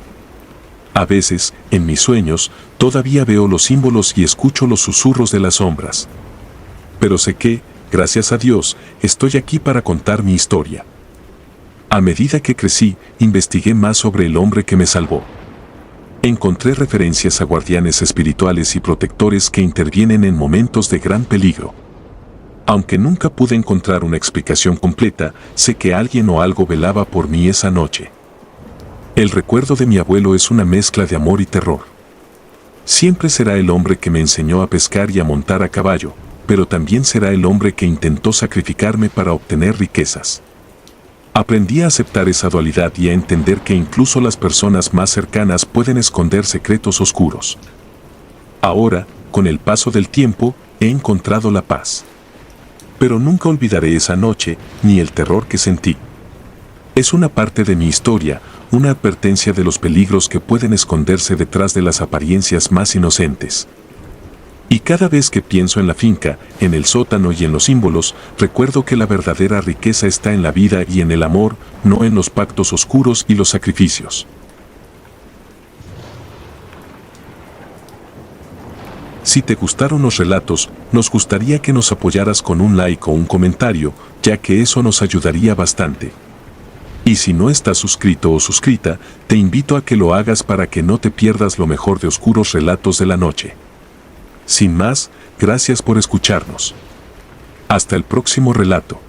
A veces, en mis sueños, todavía veo los símbolos y escucho los susurros de las sombras. Pero sé que, gracias a Dios, estoy aquí para contar mi historia. A medida que crecí, investigué más sobre el hombre que me salvó. Encontré referencias a guardianes espirituales y protectores que intervienen en momentos de gran peligro. Aunque nunca pude encontrar una explicación completa, sé que alguien o algo velaba por mí esa noche. El recuerdo de mi abuelo es una mezcla de amor y terror. Siempre será el hombre que me enseñó a pescar y a montar a caballo, pero también será el hombre que intentó sacrificarme para obtener riquezas. Aprendí a aceptar esa dualidad y a entender que incluso las personas más cercanas pueden esconder secretos oscuros. Ahora, con el paso del tiempo, he encontrado la paz. Pero nunca olvidaré esa noche, ni el terror que sentí. Es una parte de mi historia, una advertencia de los peligros que pueden esconderse detrás de las apariencias más inocentes. Y cada vez que pienso en la finca, en el sótano y en los símbolos, recuerdo que la verdadera riqueza está en la vida y en el amor, no en los pactos oscuros y los sacrificios. Si te gustaron los relatos, nos gustaría que nos apoyaras con un like o un comentario, ya que eso nos ayudaría bastante. Y si no estás suscrito o suscrita, te invito a que lo hagas para que no te pierdas lo mejor de Oscuros Relatos de la Noche. Sin más, gracias por escucharnos. Hasta el próximo relato.